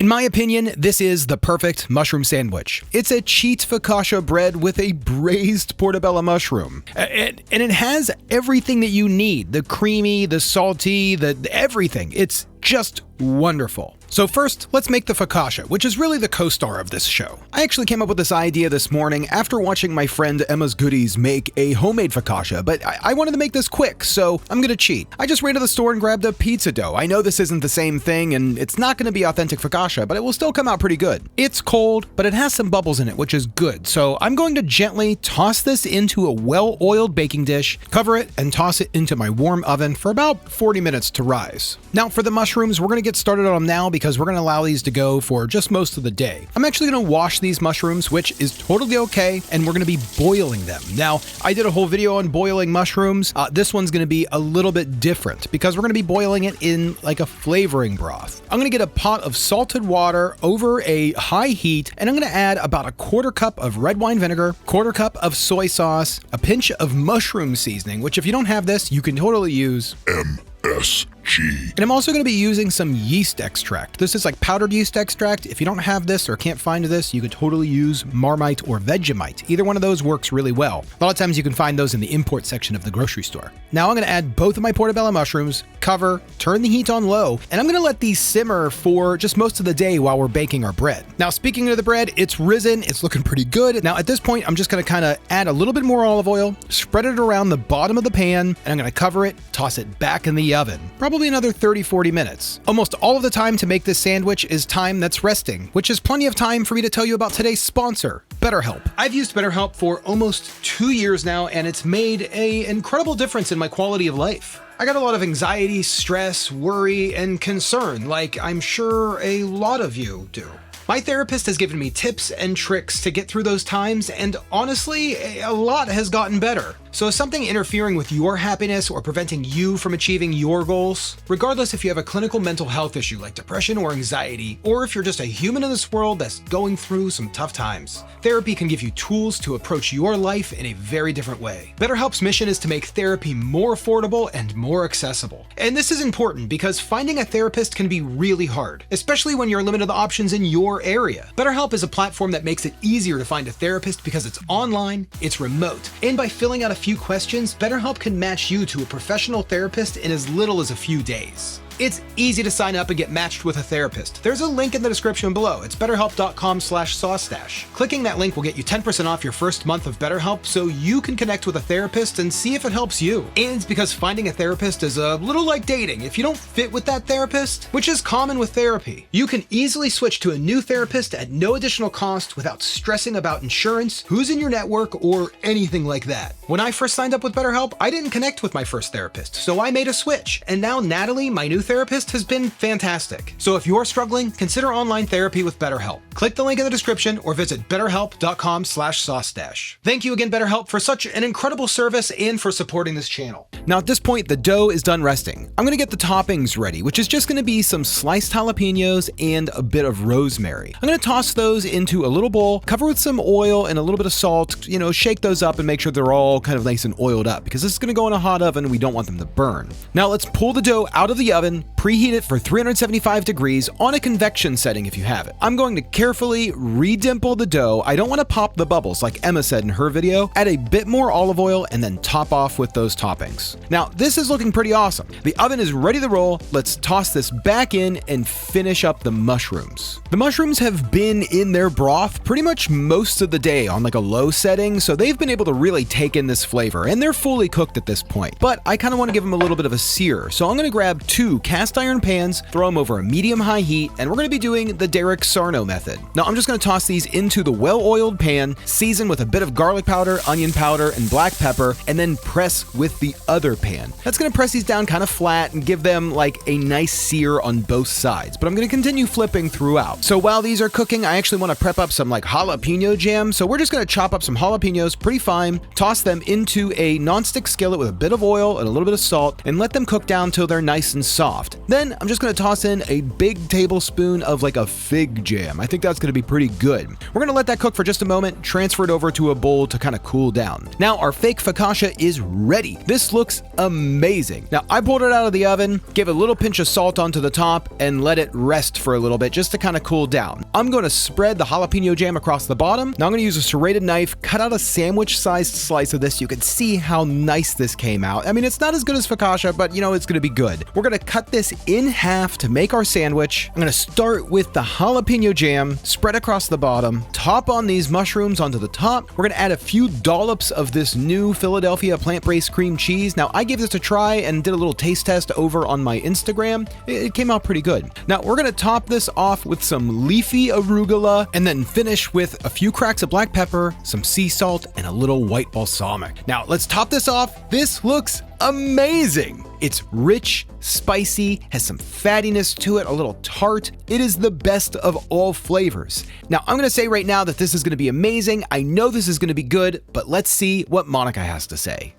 In my opinion, this is the perfect mushroom sandwich. It's a cheat focaccia bread with a braised portobello mushroom. And it has everything that you need. The creamy, the salty, the everything. It's just wonderful. So first, let's make the focaccia, which is really the co-star of this show. I actually came up with this idea this morning after watching my friend Emma's Goodies make a homemade focaccia, but I wanted to make this quick, so I'm gonna cheat. I just ran to the store and grabbed a pizza dough. I know this isn't the same thing, and it's not gonna be authentic focaccia, but it will still come out pretty good. It's cold, but it has some bubbles in it, which is good, so I'm going to gently toss this into a well-oiled baking dish, cover it, and toss it into my warm oven for about 40 minutes to rise. Now for the mushrooms, we're gonna get started on them now because we're going to allow these to go for just most of the day. I'm actually going to wash these mushrooms, which is totally okay, and we're going to be boiling them. Now, I did a whole video on boiling mushrooms. This one's going to be a little bit different because we're going to be boiling it in like a flavoring broth. I'm going to get a pot of salted water over a high heat, and I'm going to add about a quarter cup of red wine vinegar, quarter cup of soy sauce, a pinch of mushroom seasoning, which if you don't have this, you can totally use MSG. And I'm also going to be using some yeast extract. This is like powdered yeast extract. If you don't have this or can't find this, you could totally use Marmite or Vegemite. Either one of those works really well. A lot of times you can find those in the import section of the grocery store. Now I'm going to add both of my portobello mushrooms, cover, turn the heat on low, and I'm going to let these simmer for just most of the day while we're baking our bread. Now speaking of the bread, it's risen, it's looking pretty good. Now at this point, I'm just going to kind of add a little bit more olive oil, spread it around the bottom of the pan, and I'm going to cover it, toss it back in the oven. Probably another 30-40 minutes. Almost all of the time to make this sandwich is time that's resting, which is plenty of time for me to tell you about today's sponsor, BetterHelp. I've used BetterHelp for almost 2 years now, and it's made an incredible difference in my quality of life. I got a lot of anxiety, stress, worry, and concern, like I'm sure a lot of you do. My therapist has given me tips and tricks to get through those times, and honestly, a lot has gotten better. So is something interfering with your happiness or preventing you from achieving your goals? Regardless if you have a clinical mental health issue like depression or anxiety, or if you're just a human in this world that's going through some tough times, therapy can give you tools to approach your life in a very different way. BetterHelp's mission is to make therapy more affordable and more accessible. And this is important because finding a therapist can be really hard, especially when you're limited to options in your area. BetterHelp is a platform that makes it easier to find a therapist because it's online, it's remote, and by filling out a few questions, BetterHelp can match you to a professional therapist in as little as a few days. It's easy to sign up and get matched with a therapist. There's a link in the description below. It's betterhelp.com/Saucestache. Clicking that link will get you 10% off your first month of BetterHelp so you can connect with a therapist and see if it helps you. And because finding a therapist is a little like dating. If you don't fit with that therapist, which is common with therapy, you can easily switch to a new therapist at no additional cost without stressing about insurance, who's in your network, or anything like that. When I first signed up with BetterHelp, I didn't connect with my first therapist, so I made a switch. And now Natalie, my new therapist, has been fantastic. So if you're struggling, consider online therapy with BetterHelp. Click the link in the description or visit betterhelp.com/Saucestache. Thank you again, BetterHelp, for such an incredible service and for supporting this channel. Now at this point, the dough is done resting. I'm gonna get the toppings ready, which is just gonna be some sliced jalapenos and a bit of rosemary. I'm gonna toss those into a little bowl, cover with some oil and a little bit of salt, shake those up and make sure they're all kind of nice and oiled up because this is gonna go in a hot oven and we don't want them to burn. Now let's pull the dough out of the oven, preheat it for 375 degrees on a convection setting if you have it. I'm going to carefully re-dimple the dough. I don't want to pop the bubbles like Emma said in her video. Add a bit more olive oil and then top off with those toppings. Now this is looking pretty awesome. The oven is ready to roll. Let's toss this back in and finish up the mushrooms. The mushrooms have been in their broth pretty much most of the day on like a low setting, so they've been able to really take in this flavor and they're fully cooked at this point. But I kind of want to give them a little bit of a sear, so I'm going to grab 2 cast iron pans, throw them over a medium-high heat, and we're going to be doing the Derek Sarno method. Now I'm just going to toss these into the well-oiled pan, season with a bit of garlic powder, onion powder, and black pepper, and then press with the other pan. That's going to press these down kind of flat and give them like a nice sear on both sides, but I'm going to continue flipping throughout. So while these are cooking, I actually want to prep up some like jalapeno jam, so we're just going to chop up some jalapenos pretty fine, toss them into a non-stick skillet with a bit of oil and a little bit of salt, and let them cook down till they're nice and soft. soft. Then I'm just gonna toss in a big tablespoon of like a fig jam. I think that's gonna be pretty good. We're gonna let that cook for just a moment, transfer it over to a bowl to kind of cool down. Now our fake focaccia is ready. This looks amazing. Now I pulled it out of the oven, gave a little pinch of salt onto the top, and let it rest for a little bit just to kind of cool down. I'm gonna spread the jalapeno jam across the bottom. Now I'm gonna use a serrated knife, cut out a sandwich-sized slice of this. You can see how nice this came out. I mean, it's not as good as focaccia, but you know, it's gonna be good. We're gonna cut this in half to make our sandwich. I'm gonna start with the jalapeno jam, spread across the bottom, top on these mushrooms onto the top. We're gonna add a few dollops of this new Philadelphia plant-based cream cheese. Now, I gave this a try and did a little taste test over on my Instagram. It came out pretty good. Now, we're gonna top this off with some leafy arugula and then finish with a few cracks of black pepper, some sea salt, and a little white balsamic. Now, let's top this off. This looks amazing. It's rich, spicy, has some fattiness to it, a little tart. It is the best of all flavors. Now, I'm gonna say right now that this is gonna be amazing. I know this is gonna be good, but let's see what Monica has to say.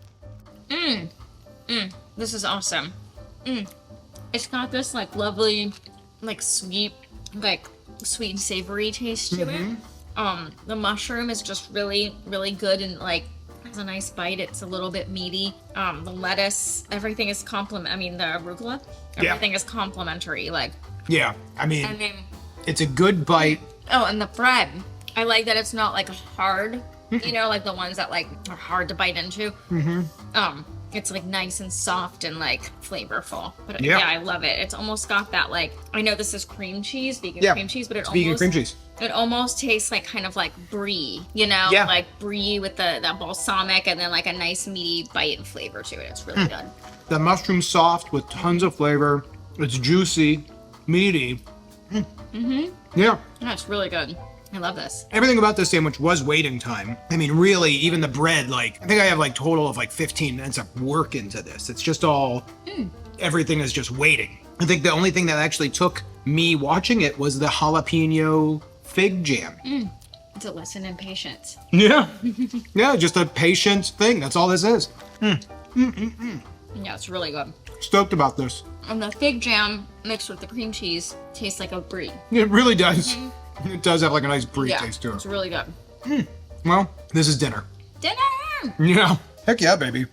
This is awesome. It's got this like lovely, like sweet and savory taste to it. The mushroom is just really, really good and like has a nice bite. It's a little bit meaty. The lettuce, everything is the arugula, everything is complimentary. Like, Yeah, I mean, it's a good bite. oh, and the bread. I like that it's not like hard, you know, like the ones that like are hard to bite into. It's like nice and soft and like flavorful. But yeah, I love it. It's almost got that like, I know this is cream cheese, vegan cream cheese, but it almost tastes like kind of like brie, you know, like brie with that balsamic and then like a nice meaty bite and flavor to it. It's really good. The mushroom's soft with tons of flavor. It's juicy, meaty. Yeah. It's really good. I love this. Everything about this sandwich was waiting time. I mean, really, even the bread, like, I think I have like total of like 15 minutes of work into this. It's just all, everything is just waiting. I think the only thing that actually took me watching it was the jalapeno fig jam. It's a lesson in patience. Yeah. Yeah, just a patient thing. That's all this is. Yeah, it's really good. Stoked about this. And the fig jam mixed with the cream cheese tastes like a brie. It really does. It does have like a nice brie taste to it. It's really good. Well, this is dinner. Dinner! Yeah. Heck yeah, baby.